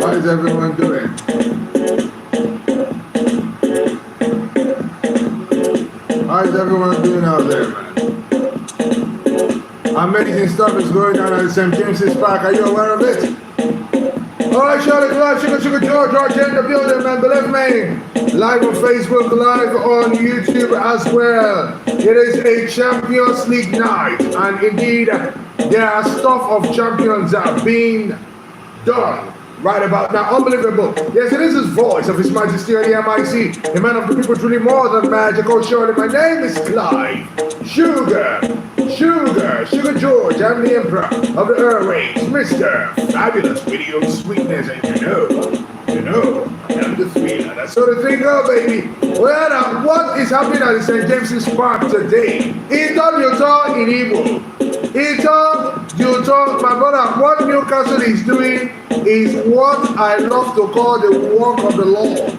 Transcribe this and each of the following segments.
How is everyone doing? How is everyone doing out there, man? Amazing stuff is going on at St. James's Park. Are you aware of it? All right, Charlie Club, Sugar George in the building, man. Believe me. Live on Facebook, live on YouTube as well. It is a Champions League night, and indeed, there are stuff of champions that are being done right about now. Unbelievable. Yes, it is his voice of His Majesty on the MIC, the man of the people, truly more than magical. Surely, my name is Clive Sugar George. I'm the Emperor of the Airways, Mr. Fabulous Video Sweetness, and you know, I'm the thriller. That's sort of thing, go, baby. Well, now, what is happening at the St. James's Park today? Ito Yuto in Igbo. Ito Yuto, my brother, what Newcastle is doing is what I love to call the work of the Lord.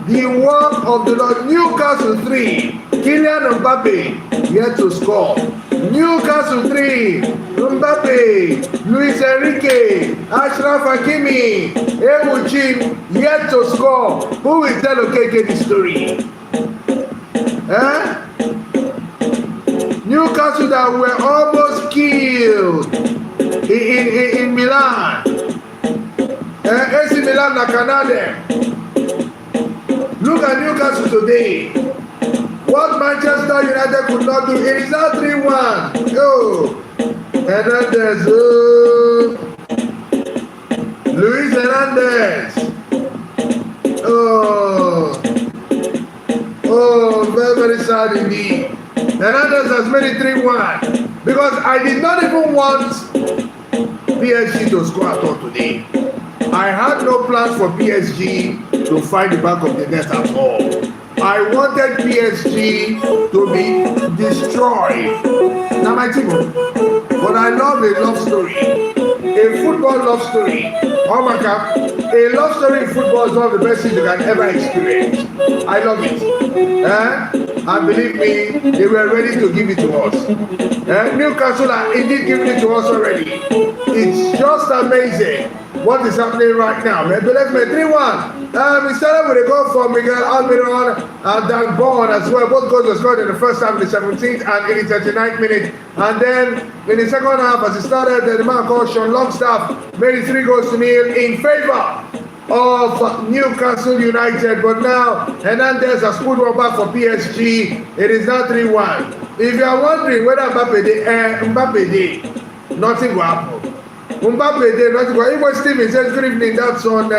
The work of the Lord. Newcastle 3, Kylian Mbappe yet to score. Newcastle 3, Mbappe, Luis Enrique, Ashraf Hakimi, Emuchin yet to score. Who will tell Okeke the story? Newcastle that were almost killed in Milan. AC Milan na Canada. Look at Newcastle today. What Manchester United could not do. It is now 3-1. Oh, Hernandez. Oh, Luis Hernandez. Oh, very, very sad indeed. Hernandez has made it 3-1 because I did not even want PSG to score at all today. I had no plans for PSG to find the back of the net at all. I wanted PSG to be destroyed. Now my team, but I love a love story, a football love story. Oh my God, a love story in football is one of the best things you can ever experience. I love it. And believe me, they were ready to give it to us. Newcastle are indeed giving it to us already. It's just amazing what is happening right now. Man, believe me, 3-1. We started with a goal for Miguel Almiron and Dan Bond as well. Both goals were scored in the first half, in the 17th and in the 39th minute. And then in the second half, as it started, the man called Sean Longstaff made it 3-0 in favor of Newcastle United. But now Hernandez has put one back for PSG. It is now 3-1. If you are wondering whether Mbappe did, nothing will happen. Mbappe did nothing will happen. Steven says good evening. That's on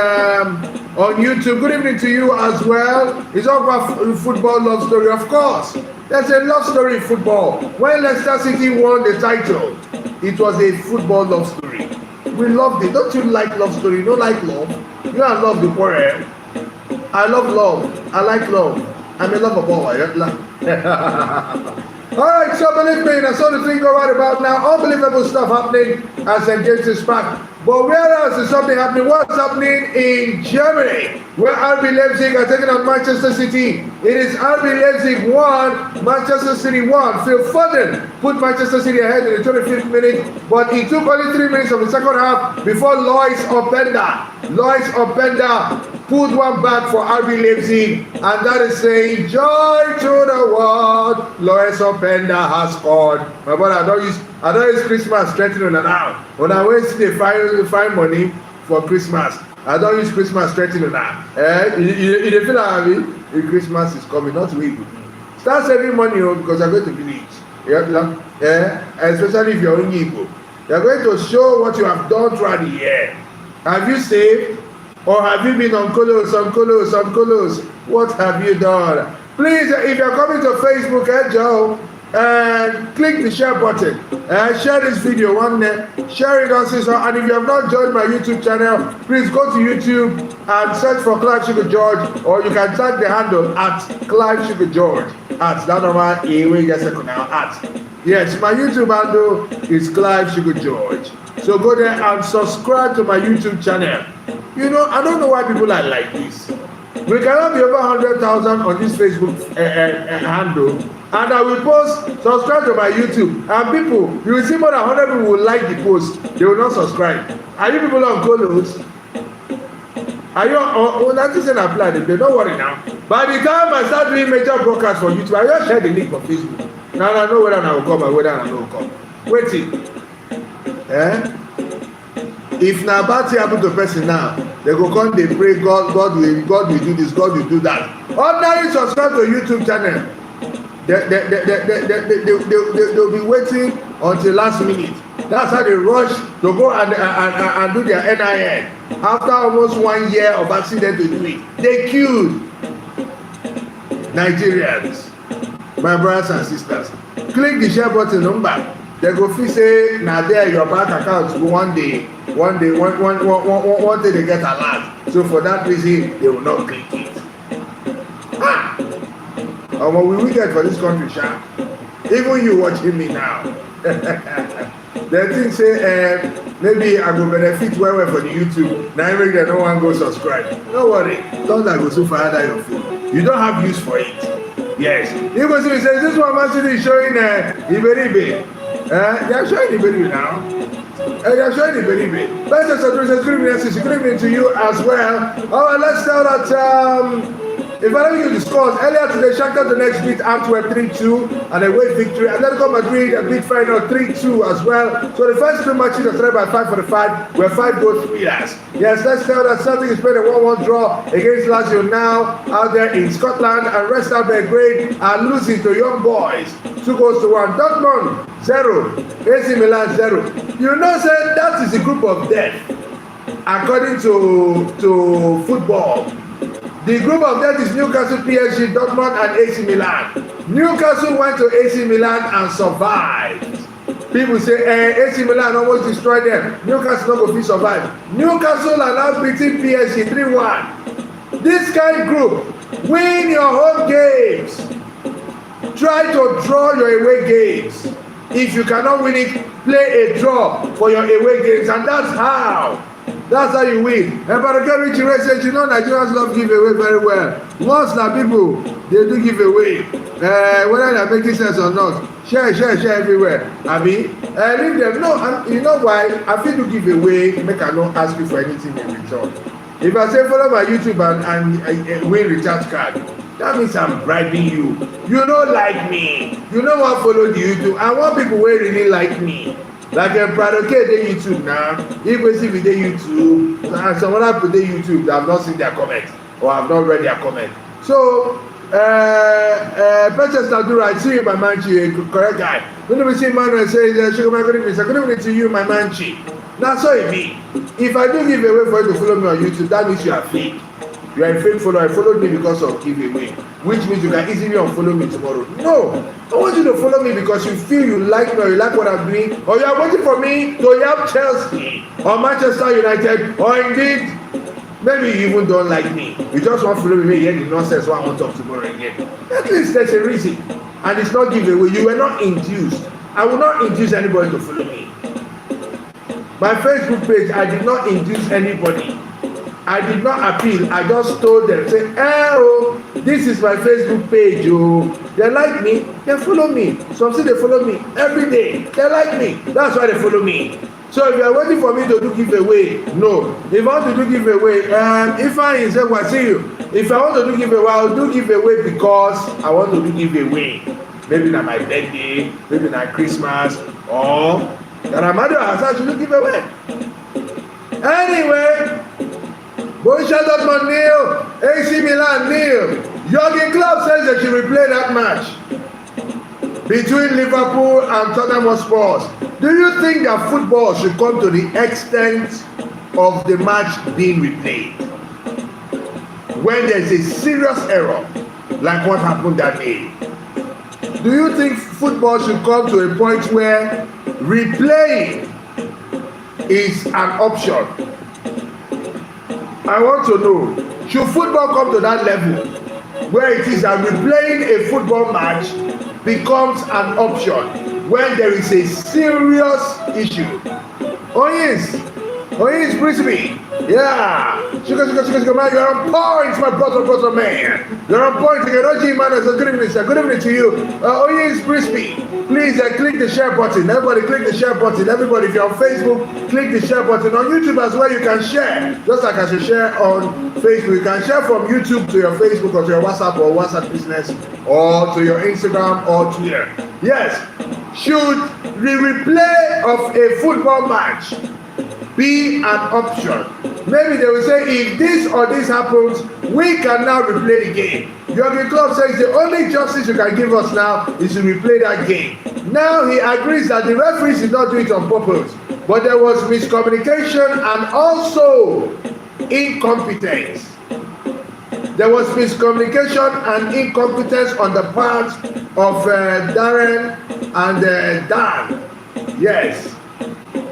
YouTube. Good evening to you as well. It's all about football love story, of course. There's a love story in football. When Leicester City won the title, it was a football love story. We loved it. Don't you like love story? You don't like love? You don't love the quarrel. I love love. I like love. I'm a lover boy. Alright, so believe me, that's all the thing go right about now. Unbelievable stuff happening at St. James's Park. But where else is something happening? What's happening in Germany? Where RB Leipzig are taking on Manchester City. It is RB Leipzig 1, Manchester City 1. Phil Foden put Manchester City ahead in the 25th minute, but it took only 3 minutes of the second half before Lois Openda put one back for RB Leipzig, and that is saying joy to the world. Lois Openda has scored. My brother, I don't use Christmas threatening now. When I wait to find money for Christmas, I don't use Christmas threatening now. You feel like Christmas is coming, not we. Start saving money because I'm going to village. Especially if you're in Igbo. You're going to show what you have done throughout the year. Have you saved? Or have you been on colos? What have you done? Please, if you're coming to Facebook, Joe, click the share button. Share this video, share it also. And if you have not joined my YouTube channel, please go to YouTube and search for Clive Sugar George, or you can tag the handle at Clive Sugar George. At that number, yes, my YouTube handle is Clive Sugar George. So go there and subscribe to my YouTube channel. You know, I don't know why people are like this. We cannot be over 100,000 on this Facebook handle, and I will post, subscribe to my YouTube, and people, you will see more than 100 people will like the post. They will not subscribe. Are you people on colos? Are you nothing saying apply? They don't worry now. By the time I start doing major broadcasts for YouTube, I just share the link for Facebook. Now I know whether I will come or whether I will come. Waiting. If na bad thing happen to person now, they go come dey pray God will do this, God will do that. Ordinary subscribe to YouTube channel. They'll be waiting until last minute. That's how they rush to go and do their NIN. After almost 1 year of accident to do it, they killed Nigerians. My brothers and sisters, click the share button number. They go feel say na there your bank account one day they get alert. So for that reason, they will not click it. We wicked for this country, sha. Even you watching me now. They think say maybe I go benefit well for the YouTube. Now make them no one go subscribe. Don't worry, don't that go so far out your phone. You don't have use for it. Yes. You go see me say this one actually is showing Iberibe. They are showing Iberibe now. They are showing Iberibe. Let's just screaming to you as well. Alright, let's tell that if I don't use the scores, earlier today, Shakhtar Donetsk beat Antwerp 3-2 and a away victory. Atletico Madrid beat Feyenoord 3-2 as well. So the first two matches are started by 5:45 were 5 goals to us. Yes, let's tell that Celtic is playing a 1-1 draw against Lazio now out there in Scotland, and Red Star Belgrade are losing to Young Boys 2-1. Dortmund 0, AC Milan 0. You know, say that is a group of death according to football. The group of death is Newcastle, PSG, Dortmund, and AC Milan. Newcastle went to AC Milan and survived. People say, AC Milan almost destroyed them. Newcastle not going to survive. Newcastle are now beating PSG 3-1. This kind of group, win your home games. Try to draw your away games. If you cannot win it, play a draw for your away games, and that's how. That's how you win. Ebaraka Richie says, you know, Nigerians love giveaway very well. Once now people, they do give away. Whether they're making sense or not. Share everywhere. I mean, leave them. No, you know why? I feel to give away, make I not ask you for anything in return. If I say follow my YouTube and win recharge card, that means I'm bribing you. You don't like me. You know what follow the YouTube. I want people who really like me. Like a Pradoke dey YouTube now. If we see video YouTube, and some other people dey YouTube that have not seen their comment or have not read their comment. So, Peter do right. See you, my manchi, correct guy. When we see Manuel say, "Sugar, my good evening to you, my manchi." That's all it means. If I do give away for you to follow me on YouTube, that means you are fake. You are a fake follower. You followed me because of giveaway, which means you can easily unfollow me tomorrow. No, I want you to follow me because you feel you like me or you like what I'm doing, or you are waiting for me to help Chelsea or Manchester United, or indeed maybe you even don't like me. You just want to follow me here, the nonsense what I want to talk tomorrow again. At least there's a reason, and it's not giveaway. You were not induced. I will not induce anybody to follow me. My Facebook page, I did not induce anybody. I did not appeal. I just told them, say, oh, this is my Facebook page. Oh, they like me, they follow me. Some say they follow me every day. They like me. That's why they follow me. So if you are waiting for me to do giveaway, no. If I want to do giveaway, if I say, well, see you. If I want to do giveaway, I'll do giveaway because I want to do giveaway. Maybe na my birthday, maybe na Christmas, or that Ramadan has actually do giveaway. Anyway. Borussia Dortmund nil, AC Milan nil. Jurgen Klopp says they should replay that match between Liverpool and Tottenham Hotspur. Do you think that football should come to the extent of the match being replayed when there's a serious error like what happened that day? Do you think football should come to a point where replaying is an option? I want to know, should football come to that level where it is that replaying a football match becomes an option when there is a serious issue? Oh yes, Brisbane. Yeah, Man, you're on point, my brother, man. You're on point again. OG man, good evening, sir. Good evening to you. Oye is crispy. Please click the share button. Everybody click the share button. Everybody, if you're on Facebook, click the share button. On YouTube as well, you can share. Just like I should share on Facebook. You can share from YouTube to your Facebook or to your WhatsApp or WhatsApp business or to your Instagram or Twitter. Yes. Should the replay of a football match be an option? Maybe they will say, if this or this happens, we can now replay the game. Jurgen Klopp says the only justice you can give us now is to replay that game. Now he agrees that the referees did not do it on purpose, but there was miscommunication and also incompetence. There was miscommunication and incompetence on the part of Darren and Dan. Yes.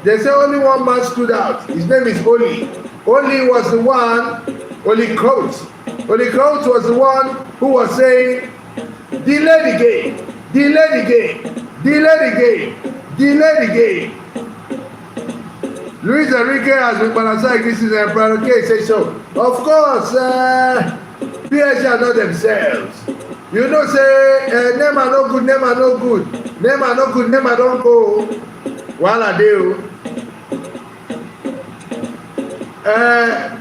They say only one man stood out. His name is Oli. Oli was the one, Oli Coates. Oli Coates was the one who was saying, delay the game, delay the game, delay the game, delay the game. Luis Enrique has been balanced this is a Emperor K say so. Of course, PSG are not themselves. You know, say, Neymar no good, Neymar no good, Neymar no good, Neymar don't go. While I do.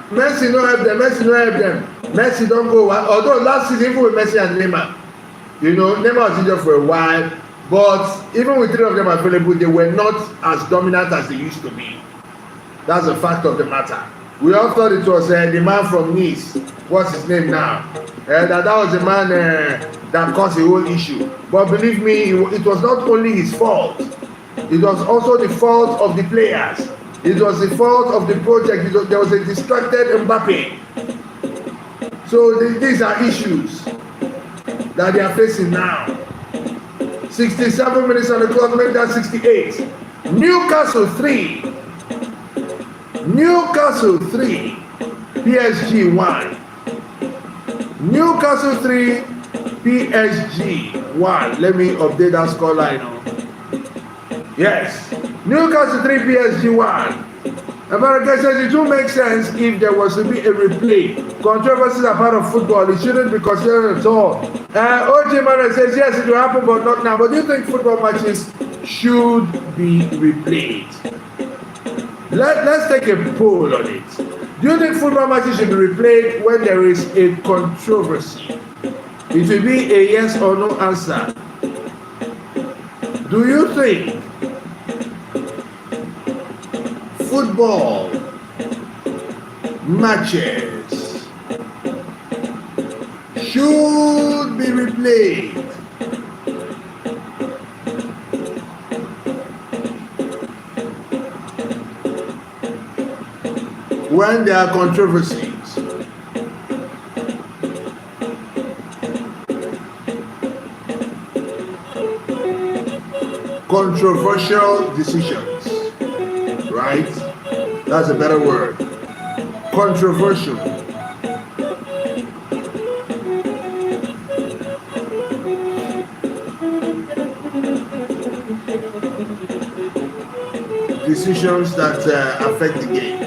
Messi no help them, Messi no help them. Messi don't go. Although last season, even with Messi and Neymar, you know, Neymar was injured for a while, but even with 3 of them available, they were not as dominant as they used to be. That's a fact of the matter. We all thought it was the man from Nice. What's his name now? That was the man that caused the whole issue. But believe me, it was not only his fault. It was also the fault of the players. It was the fault of the project. There was a distracted Mbappe. So these are issues that they are facing now. 67 minutes on the clock, make that 68. Newcastle 3. Newcastle 3. PSG 1. Newcastle 3. PSG 1. Let me update that scoreline. Yes. Newcastle 3, PSG 1. America says it will make sense if there was to be a replay. Controversies are part of football. It shouldn't be considered at all. OJ Manuel says yes, it will happen, but not now. But do you think football matches should be replayed? Let's take a poll on it. Do you think football matches should be replayed when there is a controversy? It will be a yes or no answer. Do you think football matches should be replayed when there are controversies? Controversial decisions, right? That's a better word. Controversial. Decisions that affect the game.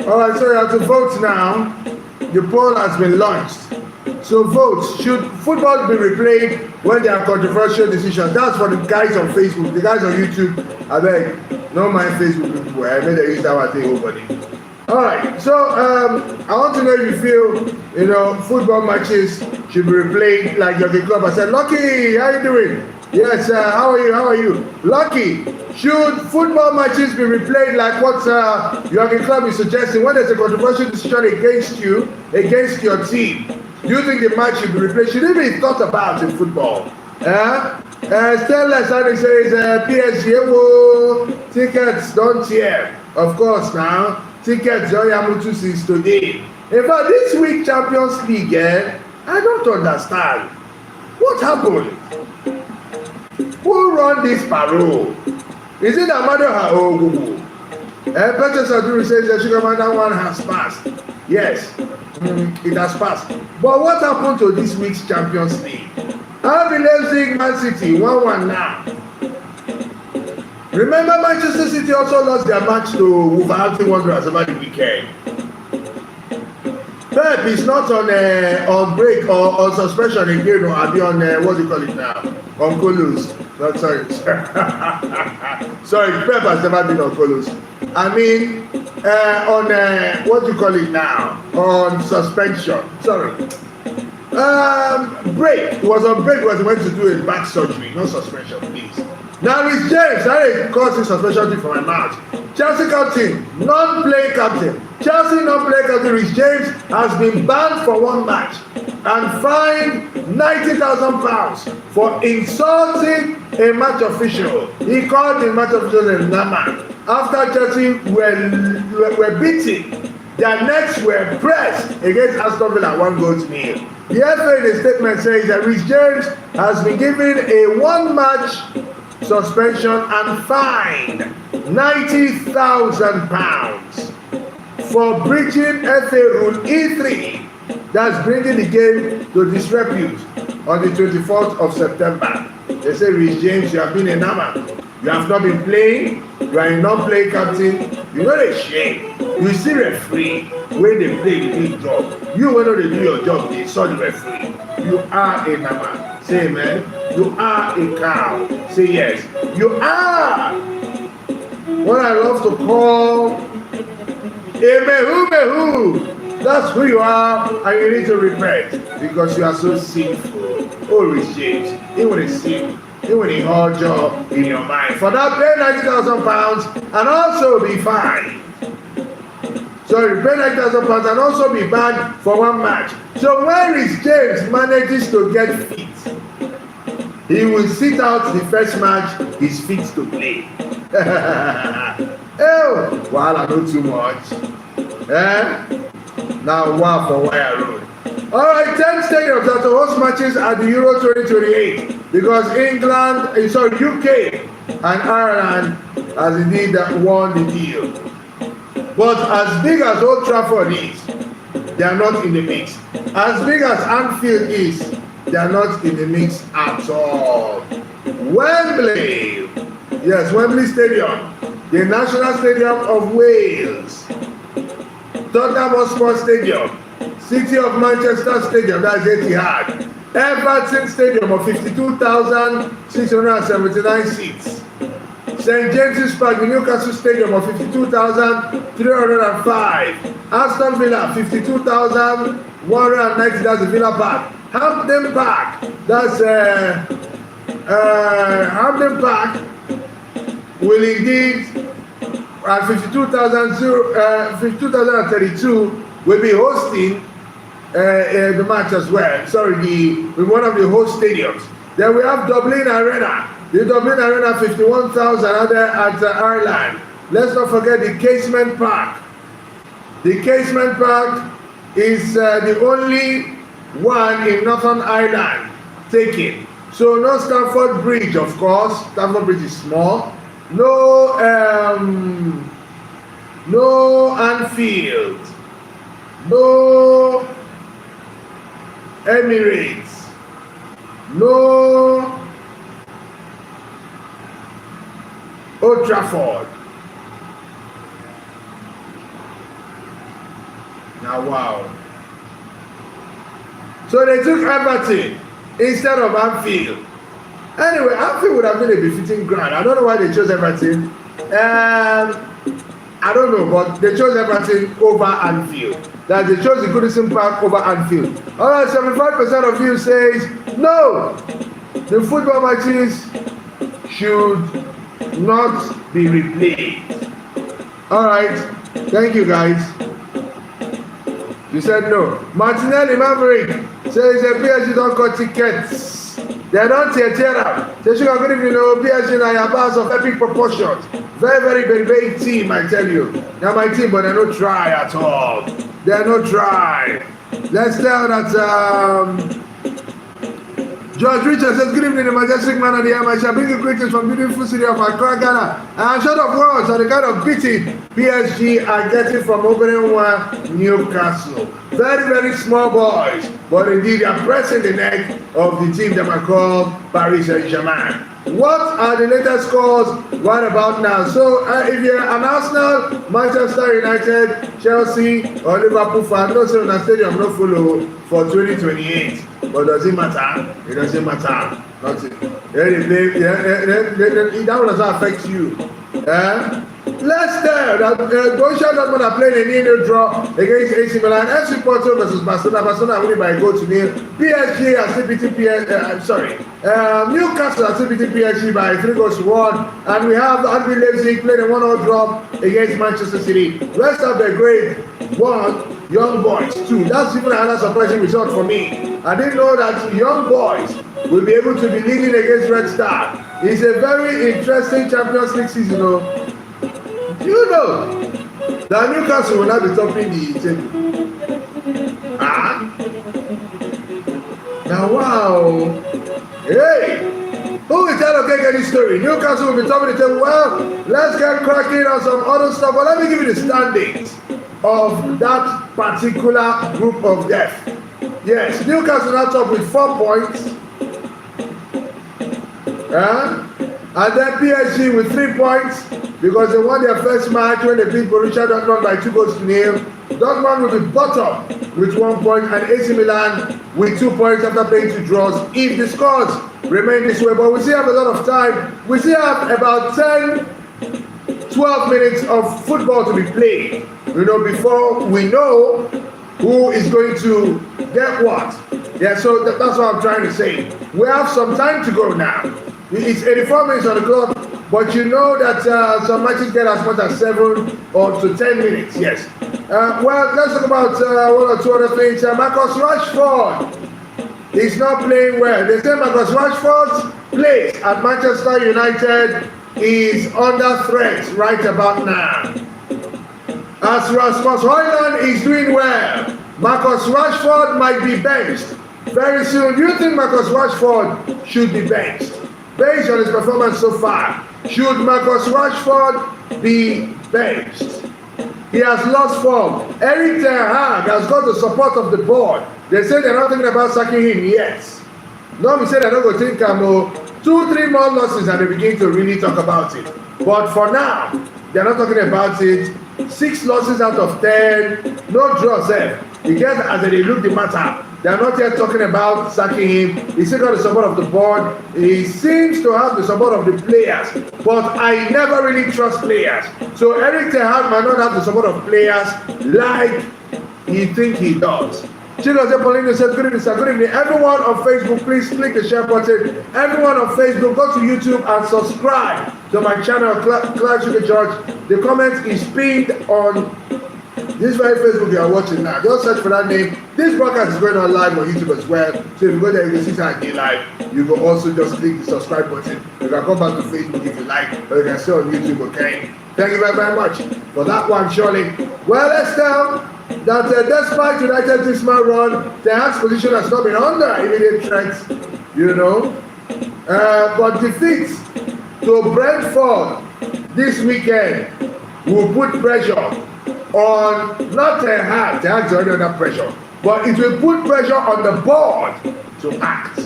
All right, so you have to vote now. The poll has been launched. So vote. Should football be replayed when there are controversial decisions? That's for the guys on Facebook. The guys on YouTube, I beg, no mind Facebook people. I made a use that one thing over. All right, so I want to know if you feel, football matches should be replayed like Jurgen Klopp. I said, Lucky, how you doing? Yes, how are you? How are you? Lucky, should football matches be replayed like what Jurgen Klopp is suggesting when there's a controversial decision against you, against your team? Do you think the match should be replayed? Should it be thought about in football? Stella Sani says PSG tickets don't tear. Of course now, tickets don't Yamutu since today. In fact, this week Champions League, I don't understand. What happened? Who run this parole? Is it Amado Haogugu? Peter Saduri says the Sugarman one has passed. Yes, it has passed. But what happened to this week's Champions League? RB Leipzig, Man City, 1-1 now. Remember, Manchester City also lost their match to Wolverhampton Wanderers over the weekend. Pep is not on break or on suspension again, or I'll be on what do you call it now? On Colos. No, sorry. Sorry, Pep has never been on Colos. I mean, on what do you call it now? On suspension. Sorry. Break. He was on break because he went to do a back surgery, no suspension, please. Now it's James. That is causing suspension for my mouth. Chelsea captain, non-play captain. Chelsea non-play captain Rich James has been banned for one match and fined £90,000 for insulting a match official. He called the match official a Nama. After Chelsea were beaten, their necks were pressed against Aston Villa 1-0. The FA in a statement says that Rich James has been given a one-match suspension and fined £90,000 for breaching FA Rule E3, that's bringing the game to disrepute on the 24th of September. They say, Rich James, you have been a number. You have not been playing. You are a non-play captain. You're not a shame. You see referee when they play the big job. You when they do your job, they saw the referee. You are a number. Say amen. You are a cow. Say yes. You are what I love to call a mehu. That's who you are, and you need to repent because you are so sinful. Oh, Rich James, he will sin. He will indulge in your mind. For that, pay £90,000 and also be fined. Sorry, pay £90,000 and also be banned for one match. So when Rich James manages to get fit, he will sit out the first match he's fit to play. Oh, well, I know too much. Now, wow for Wire Road. All right, 10 stadiums that will host matches at the Euro 2028 because UK and Ireland has indeed won the deal. But as big as Old Trafford is, they are not in the mix. As big as Anfield is, they are not in the mix at all. Wembley, yes, Wembley Stadium, the National Stadium of Wales, Tottenham Hotspur Stadium, City of Manchester Stadium, that's Etihad, Everton Stadium of 52,679 seats, St. James's Park, the Newcastle Stadium of 52,305, Aston Villa 52,190, that's the Villa Park, Hampden Park, that's Hampden Park will indeed at 52,032 will be hosting the match as well. Sorry, one of the host stadiums. Then we have Dublin Arena. The Dublin Arena 51,000 at Ireland. Let's not forget the Casement Park. The Casement Park is the only one in Northern Ireland taken. So no Stamford Bridge, of course. Stamford Bridge is small. No Anfield. No Emirates. No Old Trafford. Now, wow. So they took Everton instead of Anfield. Anyway, Anfield would have been a befitting ground. I don't know why they chose Everton. I don't know, but they chose Everton over Anfield. That they chose the Goodison Park over Anfield. All right, 75% of you says no. The football matches should not be replayed. All right, thank you guys. You said no. Martinelli Maverick. Say the PSG don't got tickets. They don't tear up. Say sugar good evening, PSG na your bars of epic proportions. Very big team, I tell you. Now my team, but they don't try at all. They don't try. Let's tell that George Richard says, good evening, the majestic man of the air. I shall bring you greetings from beautiful city of Accra, Ghana. And short of words are the kind of beating PSG are getting from opening one Newcastle. Very small boys, but indeed they are pressing the neck of the team that are called Paris Saint-Germain. What are the latest scores right about now? So if you're an Arsenal, Manchester United, Chelsea, or Liverpool fan, no say on the stadium no follow for 2028. But does it matter? It doesn't matter. Nothing. That will also affect you. Let's tell that Borussia Dortmund are playing a 0-0 draw against AC Milan. FC Porto versus Barcelona. Barcelona winning by a goal to nil. PSG are still beating Newcastle are still beating PSG by 3-1. And we have RB Leipzig playing a 1-0 draw against Manchester City. Rest of the grade 1, Young Boys 2. That's even another surprising result for me. I didn't know that Young Boys will be able to be leading against Red Star. It's a very interesting Champions League season. You know that Newcastle will not be topping the table. Now wow. Hey, who is that okay any story? Newcastle will be topping the table. Well, let's get cracking on some other stuff. But let me give you the standings of that particular group of death. Yes, Newcastle now top with 4 points. And then PSG with 3 points because they won their first match when they beat Borussia Dortmund by 2-0. Dortmund will be bottom with 1 point and AC Milan with 2 points after playing 2 draws if the scores remain this way. But we still have a lot of time. We still have about 10-12 minutes of football to be played, before we know who is going to get what. Yeah, so that's what I'm trying to say. We have some time to go now. It's 84 minutes on the clock, but you know that some matches get as much as 7 or to 10 minutes, yes. Well, let's talk about 1 or 2 other things. Marcus Rashford is not playing well. They say Marcus Rashford's place at Manchester United is under threat right about now. As Rasmus Højlund is doing well, Marcus Rashford might be benched very soon. Do you think Marcus Rashford should be benched? Based on his performance so far, should Marcus Rashford be benched? He has lost form. Eric Ten Hag has got the support of the board. They say they're not thinking about sacking him yet. No, we say they're not going to think 2-3 more losses and they begin to really talk about it. But for now, they're not talking about it. 6 losses out of 10, no draws there. You get as they look the matter. They are not yet talking about sacking him. He's still got the support of the board. He seems to have the support of the players. But I never really trust players. So Eric Ten Hag might not have the support of players like he thinks he does. Chigoze Paulino said, good evening, sir. Good evening. Everyone on Facebook, please click the share button. Everyone on Facebook, go to YouTube and subscribe to my channel, Clark Sugar George. The comment is pinned on this very Facebook you are watching now. Just search for that name. This broadcast is going on live on YouTube as well. So if you go there, you can see it live. You can also just click the subscribe button. You can come back to Facebook if you like, or you can stay on YouTube, okay? Thank you very much for that one, surely. Well, let's tell that despite United this man run, Ten Hag's position has not been under immediate threats, but defeat to Brentford this weekend will put pressure on not Ten Hag. Ten Hag's already under pressure, but it will put pressure on the board to act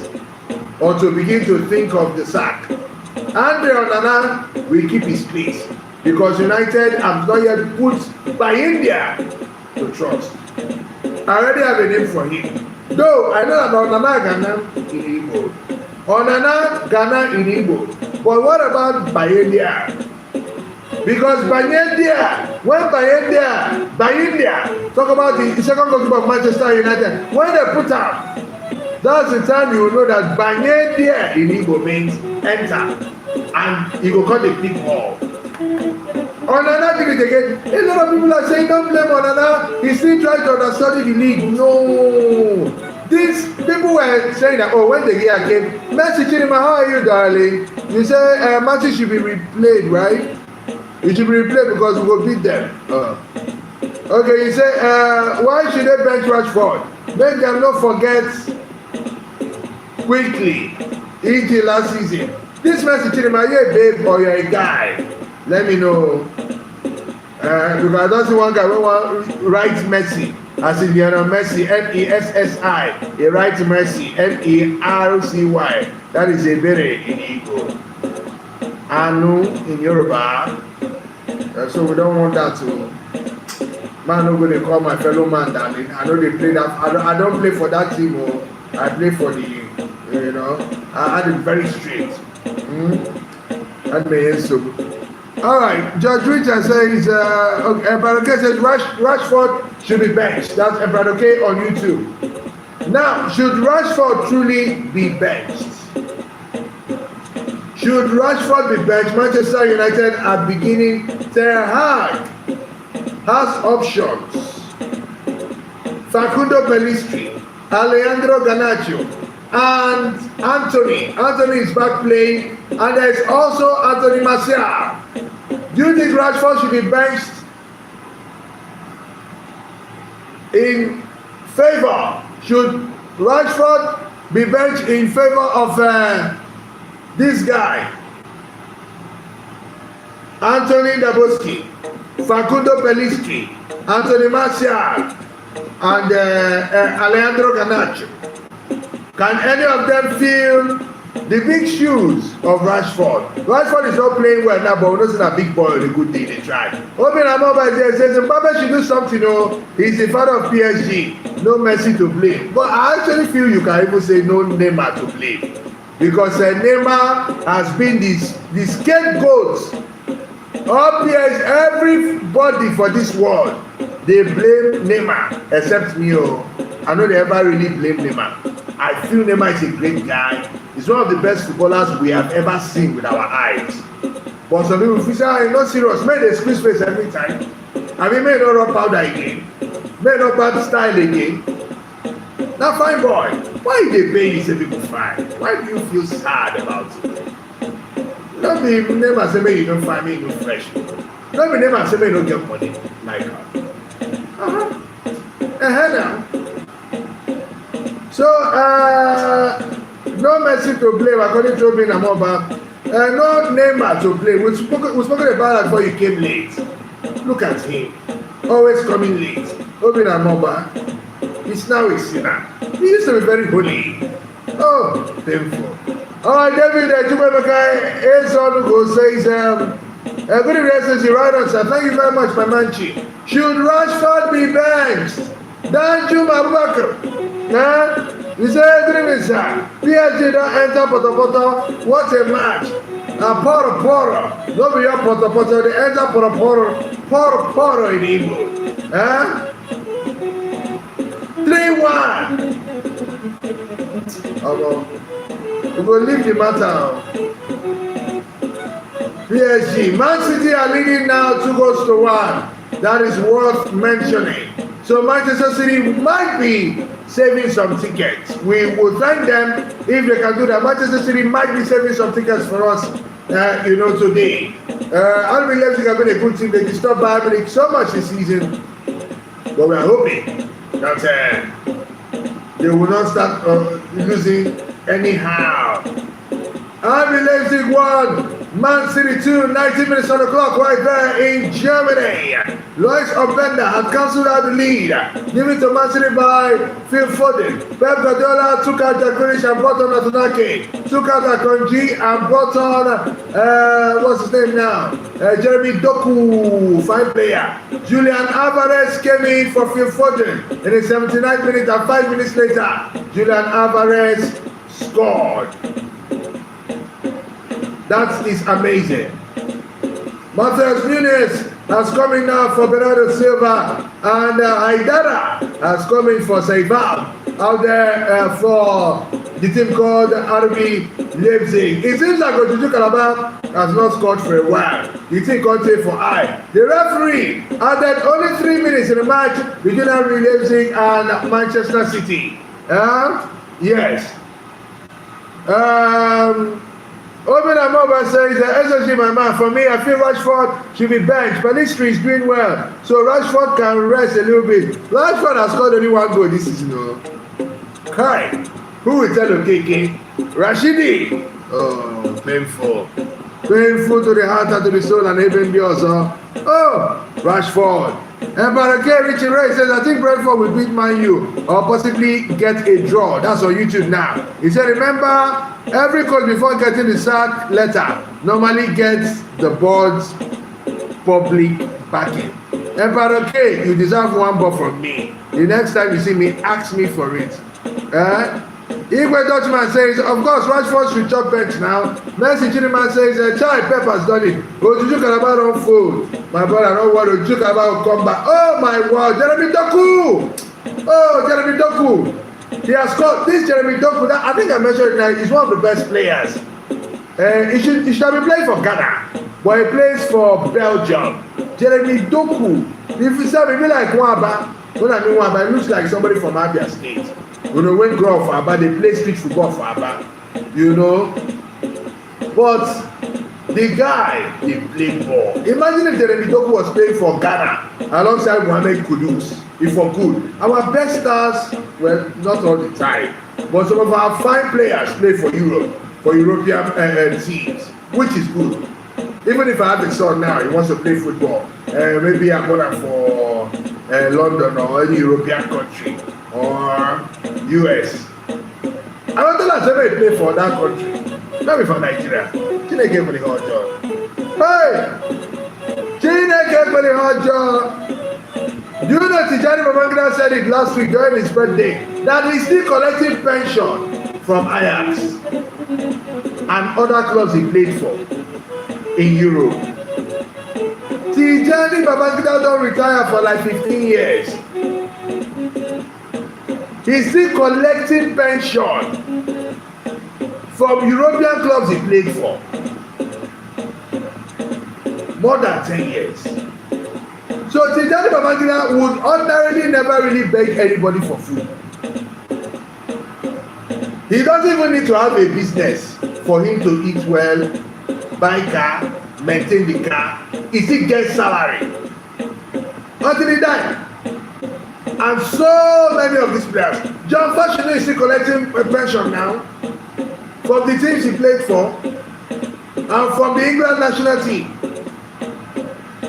or to begin to think of the sack. Andre Onana will keep his place because United have not yet put by India to trust. I already have a name for him. Though I know that Onana Ghana in Igbo. Onana Ghana in Igbo. But what about Bayindia? Because Bayindia, when Bayindia talk about the second goalkeeper of Manchester United, when they put out, that's the time you will know that Bayindia in Igbo means enter. And you go call the big ball. Onana did it again. A lot of people are saying don't blame Onana. He still tries to understudy the league. No. these people were saying that, oh, when the year came, Messi Chidima, how are you, darling? You say Messi should be replayed, right? It should be replayed because we will beat them. Okay, you say, why should they bench Rashford? Make them not forget quickly. E.g. last season. This Messi Chidima, are you a babe or you're a guy? Let me know. Because I don't see one guy who writes Messi as in Lionel Messi, Messi. He writes Messi, Mercy. That is a very in Igbo. Anu in Yoruba. So we don't want that to. Man, I'm going to call my fellow man, darling. I know they play that. I don't play for that team. Or I play for the, you know. I had it very straight. That may so. All right. Judge Richard says, Ebradoke says Rashford should be benched. That's Ebradoke on YouTube. Now, should Rashford truly be benched? Should Rashford be benched? Manchester United are beginning. Ten Hag has options. Facundo Pellistri, Alejandro Garnacho, and Anthony. Anthony is back playing, and there is also Anthony Martial. Do you think Rashford should be benched in favor? Should Rashford be benched in favor of this guy, Anthony Daboski, Facundo Pellistri, Anthony Martial, and Alejandro Garnacho? Can any of them fill the big shoes of Rashford? Rashford is not playing well now, but we know it's a big boy on a good day. They try. Open Amoba says Mbappe should do something. He's the father of PSG. No Messi to blame. But I actually feel you can even say no Neymar to blame, because Neymar has been the scapegoat of PSG. Everybody for this world, they blame Neymar except me. I know they ever really blame Neymar. I feel Neymar is a great guy. He's one of the best footballers we have ever seen with our eyes. But some people feel say, not serious. May they squeeze face every time. I mean, may not rub powder again. May not bad style again. Now, fine boy, why they pay you say people fine? Why do you feel sad about it? Don't be Neymar say me you don't find me, you don't fresh. Don't be Neymar say me you don't get money like her. Now. So, no Messi to blame according to Obi Amoba. No Neymar to blame. We spoken about that before you came late. Look at him, always coming late. Obi Amoba, he's now a sinner. He used to be very holy. Oh, painful. All right, David, Jumabaka, Ezon who says, good evening, you right on, sir. Thank you very much, my manchi. Should Rashford be benched? Dan Jumabaka. You say, good evening, sir. PSG don't enter Potopoto. What a match. Poro. Don't be your Potopoto. They enter Poro in Igbo. 3-1. We will leave the matter. PSG. Man City are leading now 2-1. That is worth mentioning. So Manchester City might be saving some tickets. We will thank them if they can do that. Manchester City might be saving some tickets for us, today. RB Leipzig have been a good team. They disturbed Bayern Munich so much this season. But we are hoping that they will not start losing anyhow. RB Leipzig won. Man City 2, 90 minutes on the clock right there in Germany. Lois Openda had cancelled out the lead, given to Man City by Phil Foden. Pep Guardiola took out Jack Grealish and brought on Atunake. Took out Akonji and brought on, what's his name now? Jeremy Doku, fine player. Julian Alvarez came in for Phil Foden in the 79th minute, and 5 minutes later, Julian Alvarez scored. That is amazing. Matheus Nunes has come in now for Bernardo Silva, and Haidara has come in for Seival out there for the team called RB Leipzig. It seems like Ojuju Calabar has not scored for a while. The team can't for eye. The referee added only 3 minutes in the match between RB Leipzig and Manchester City. Yes. Open Amoba says, SSG, my man, for me, I feel Rashford should be benched. Pelistri is doing well, so Rashford can rest a little bit. Rashford has scored only one goal this season. Kai, who will tell Okeke? Rashidi. Oh, painful. Painful to the heart and to the soul and even the also. Oh, Rashford. And Barake Richie Ray says, I think Brentford will beat Man U or possibly get a draw. That's on YouTube now. He said, remember, every coach before getting the sack letter normally gets the board's public backing. And Barake, you deserve one ball from me. The next time you see me, ask me for it. Igwe Dutchman says, of course, Rashford should chop bench now. Mercy Chiniman says, Chai Pep has done it. Ojuju Kalaba don't fold. My brother, don't worry. Ojuju Kalaba will come back. Oh my word, Jeremy Doku! Oh, Jeremy Doku! He has scored. This Jeremy Doku, that, I think I mentioned it now, he's one of the best players. He should be playing for Ghana, but he plays for Belgium. Jeremy Doku. If you say, maybe like Wamba, when I mean Wamba, it looks like somebody from Abia State. You know, when grow up for Abba, they play street football for Abba, you know. But the guy, he played ball. Imagine if Jeremy Doku was playing for Ghana alongside Mohamed Kudus, if for good. Our best stars, well, not all the time, but some of our fine players play for Europe, for European teams, which is good. Even if I have a son now, he wants to play football, maybe I'm going for London or any European country. Or US. I don't tell us ever play for that country. Not for Nigeria. Chineke for the hot job. Hey! Chineke for the hot job. Do you know Tijani Babangida said it last week during his birthday that he's still collecting pension from Ajax and other clubs he played for in Europe. Tijani Babangida don't retire for like 15 years. He's still collecting pension from European clubs he played for. More than 10 years. So Tijani Babangida would ordinarily never really beg anybody for food. He doesn't even need to have a business for him to eat well, buy car, maintain the car. He still gets salary until he dies. And so many of these players. John Fashanu is still collecting a pension now from the teams he played for and from the England national team.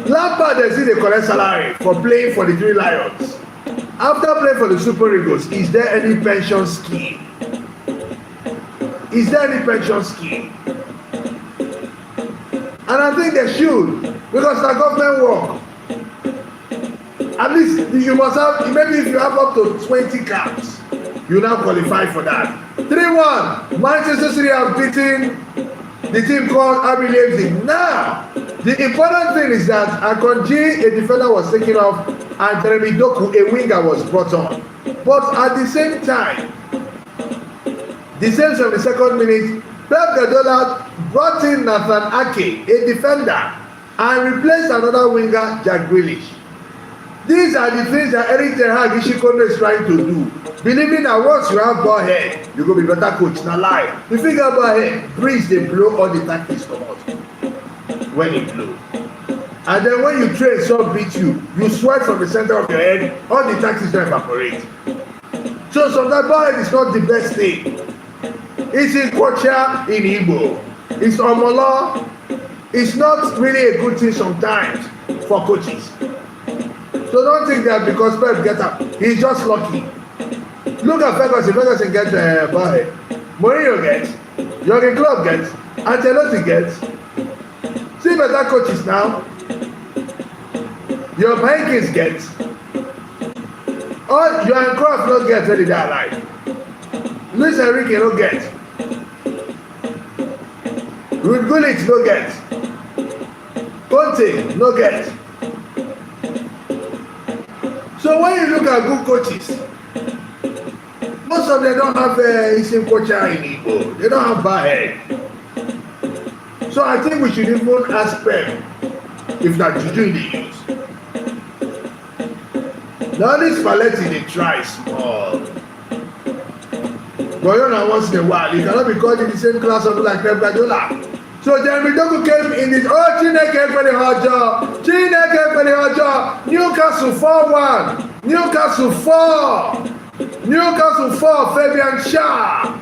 Lampard is still collect salary for playing for the Three Lions. After playing for the Super Eagles, is there any pension scheme? Is there any pension scheme? And I think they should, because the government work. At least you must have, maybe if you have up to 20 caps, you now qualify for that. 3-1, Manchester City have beaten the team called RB Leipzig. Now, the important thing is that Akonji, a defender, was taken off, and Jeremy Doku, a winger, was brought on. But at the same time, the same 72nd minute, Pep Guardiola brought in Nathan Ake, a defender, and replaced another winger, Jack Grealish. These are the things that Eric Ten Hag Ishikono is trying to do. Believing that once you have ball head, you go be better coach. Now lie. If you get ball head, breeze they blow all the tactics come out. When it blow. And then when you train so beat you, you sweat from the center of your head, all the tactics don't evaporate. So sometimes ball head is not the best thing. It's in Kocha in Igbo. It's Omolo. It's not really a good thing sometimes for coaches. So don't think that because Pep get up, he's just lucky. Look at Ferguson. Ferguson gets ball head. Mourinho gets. Jurgen Klopp gets. Ancelotti gets. See better coaches now. Your Vikings gets. All Johan Cruyff no get when they are alive. Luis Enrique no get. Ruud Gullit no get. Conte no get. So when you look at good coaches, most of them don't have Isim Kocha in Igbo. They don't have bad head. So I think we should even ask Pep if that juju they use. Now this Spalletti they try small. But you know, once in a while, you cannot be called in the same class of like Pep Guardiola. So Jeremy Doku came in this, Chineke Kweli Hojo, Chineke Kweli Hojo, Newcastle 4-1, Newcastle 4, Newcastle 4, Fabian Shah,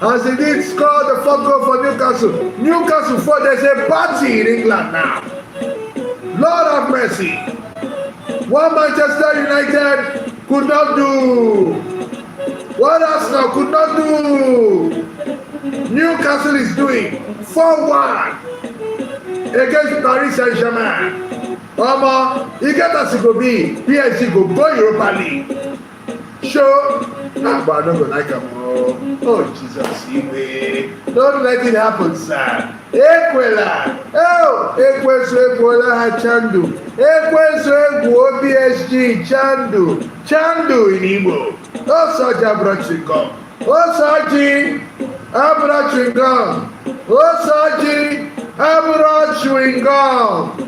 as he did score the 4th goal for Newcastle. Newcastle 4, there's a party in England now. Lord have mercy. What Manchester United could not do, what Arsenal could not do, Newcastle is doing 4-1 against Paris Saint-Germain. You get us to go be PSG go Europa League. Sure, but I don't go like him. Oh Jesus, don't let it happen, sir. Ekwela, Ekweso Chandu, Ekweso PSG Chandu in Igbo. Also Jabrachingom, also Abrachingom, also Abrachingom.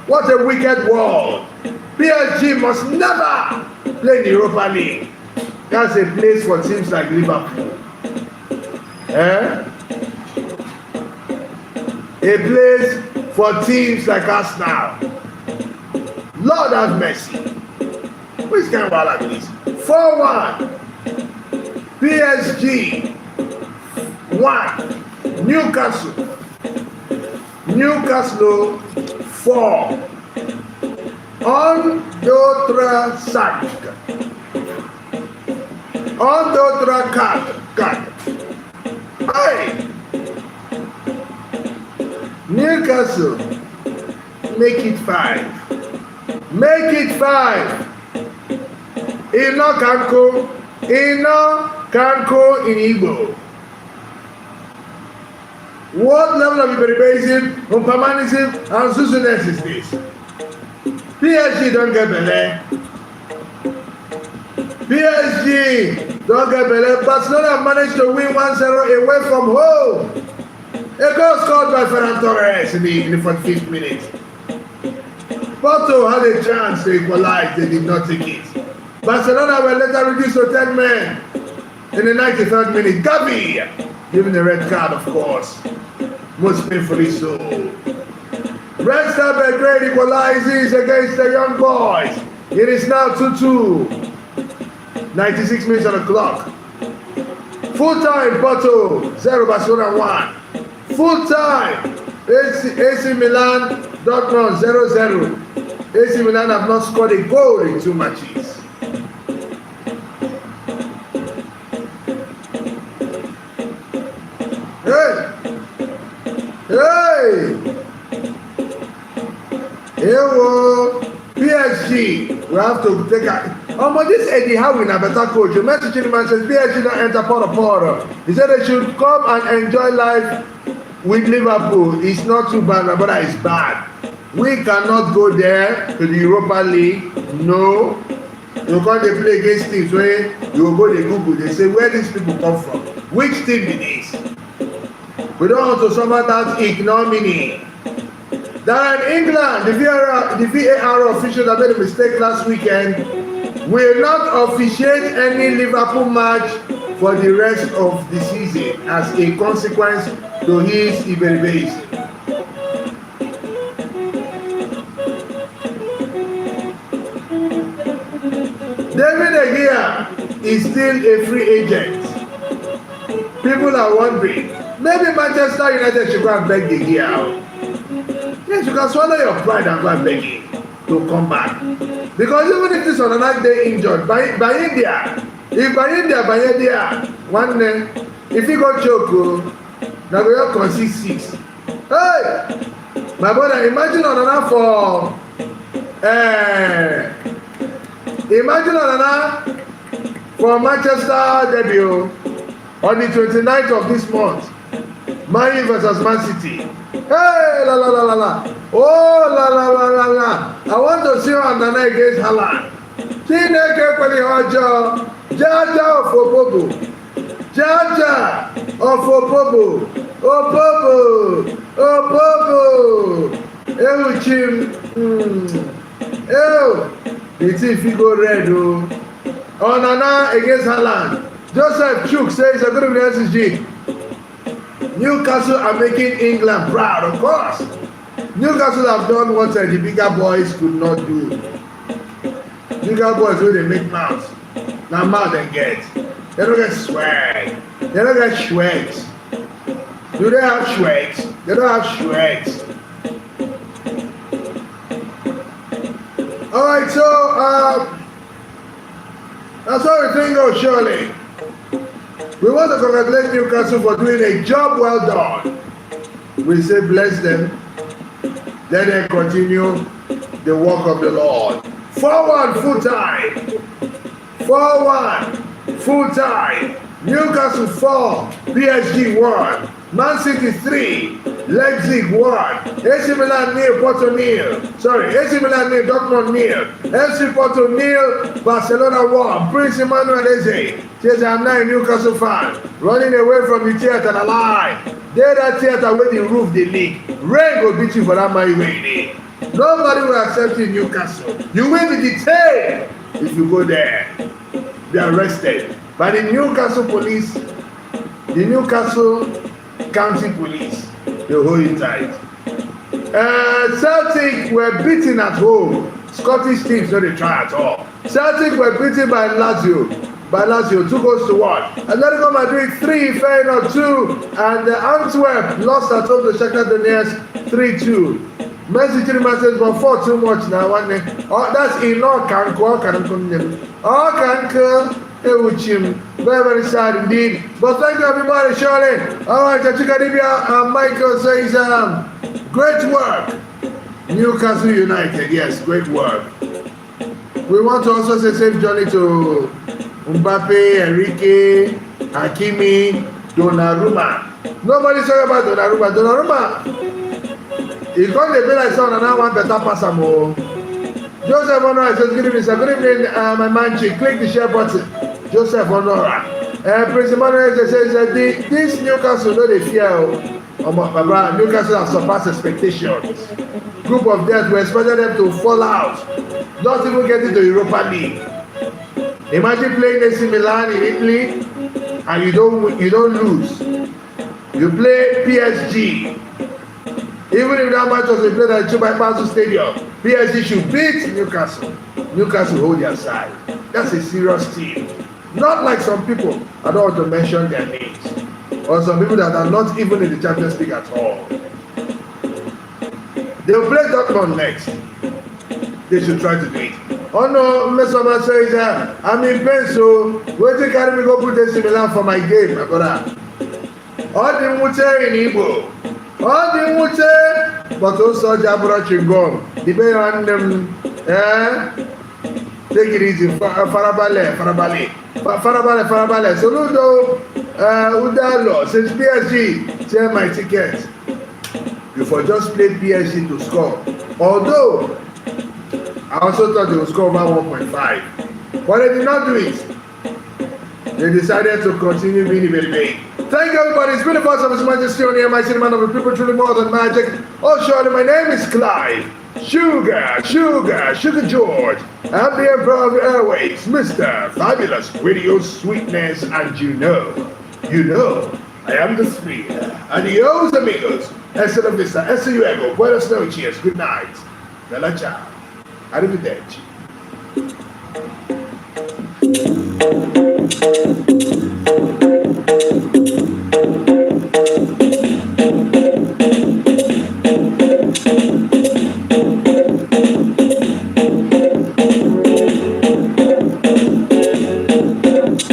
What a wicked world. PSG must never play in the Europa League. That's a place for teams like Liverpool. A place for teams like Arsenal. Lord have mercy. Which kind of like this? 4-1. PSG 1. Newcastle 4. On d'autres sacs. On d'autres cartes. Hey! Newcastle, make it 5. Make it 5. Ino Kanko in Igbo. What level of Iberibasm, Umpamanism, and Susuness is this? PSG don't get belay. PSG don't get belay. Barcelona managed to win 1-0 away from home. A goal scored by Ferran Torres in the 45th minute. Porto had a chance to equalize, they did not take it. Barcelona were later reduced to 10 men in the 93rd minute. Gavi given a red card, of course, most painfully so. Red Star Belgrade equalizes against the Young Boys. It is now 2-2. 96 minutes on the clock. Full time, Porto 0, Barcelona 1. Full time, AC Milan, Dortmund 0-0. AC Milan have not scored a goal in 2 matches. Hey! PSG, we have to take a... this Eddie Howe a better coach. The message in the man says PSG don't enter Poro. He said they should come and enjoy life with Liverpool. It's not too bad, my brother, it's bad. We cannot go there to the Europa League. No. You can't play against teams where you will go to Google. They say, where these people come from? Which team it is? We don't want to suffer that ignominy. That in England, the VAR official that made a mistake last weekend will not officiate any Liverpool match for the rest of the season as a consequence to his Iberibasm. David De Gea is still a free agent. People are wondering, maybe Manchester United should go and beg De Gea out. Yes, you can swallow your pride and go and beg him to come back. Because even if this on another day injured, by India, one day, if he got choke, now we will concede 6. Hey! My brother, imagine on another for Manchester debut on the 29th of this month. Man U versus Man City. Hey, la la la la la. Oh, la la la la la. I want to see Andana against Haaland. Chineke Kweli Hojo. Jaja of Opobo. Jaja of Opobo. Opobo. Opobo. Ew, Chim. Ew. The team fit go red o. Onana against Haaland. Joseph Chuk says a good evening SSG. Newcastle are making England proud, of course. Newcastle have done what the bigger boys could not do. Bigger boys wey dey make mouth. Na mouth dem get. They don't get swag. They don't get schwags. Do they have schwags? They don't have schwags. Alright, so that's how the thing goes, surely. We want to congratulate Newcastle for doing a job well done. We say bless them. Let them continue the work of the Lord. 4-1 full time. 4-1 full time. Newcastle 4, PSG 1, Man City 3, Leipzig 1, AC Milan 0, Porto 0. Sorry, AC Milan 0, Dortmund 0, FC Porto 0, Barcelona 1, Prince Emmanuel Eze. Says I'm not a Newcastle fan, running away from the theater and alive. There that theater where the roof they leak. Rain will beat you for that money waiting. Nobody will accept you in Newcastle. You will be detained if you go there. Be arrested by the Newcastle police, the Newcastle County Police. They hold you tight. Celtic were beaten at home. Scottish teams no dey try at all. Celtic were beaten by Lazio. 2-1. Atletico Madrid 3, Feyenoord 2, and Antwerp lost at home to Shakhtar Donetsk 3-2. Messi 3 matches, but 4 too much now. Oh, that's enough. Ewuchim. Very, very sad indeed. But thank you, everybody, surely. All right, Chikadibia Michael says, great work. Newcastle United, yes, great work. We want to also say safe journey to Mbappe, Enrique, Hakimi, Donnarumma. Nobody's talking about Donnarumma. Donnarumma, he's going to be like someone and I want better pass him. Joseph Honora says, good evening, sir. Good evening, my man. Click the share button. Joseph Honora. Prince Emmanuel says, this Newcastle, no, they fear. Newcastle have surpassed expectations. Group of death, we expected them to fall out. Not even get into Europa League. Imagine playing AC Milan in Italy and you don't lose. You play PSG. Even if that match was played at Chuba Pasu Stadium, PSG should beat Newcastle. Newcastle hold their side. That's a serious team. Not like some people, I don't want to mention their names, or some people that are not even in the Champions League at all. They will play Dortmund next. They should try to do it. Oh no, Mesoma says, I'm in pain, so wait till carry me go put AC Milan for my game, my brother. All the Mute in Igbo. All the Mute, but also Jabra Chingom. The bay on them, take it easy, Farabale. So Ludo, Udalo, since PSG, sell my tickets. You for just play PSG to score. Although, I also thought they would score over 1.5. But they did not do it. They decided to continue being very big. Thank you, everybody. It's been a part of His Majesty on the MIC, man of the people, truly more than magic. Oh, surely, my name is Clive. Sugar George. I'm the Emperor of the Airways, Mr. Fabulous Radio Sweetness, and you know, I am the Sphere. Adios, amigos. Hasta la vista, hasta luego. Buenas noches. Good night. Bella ciao. Arrivederci.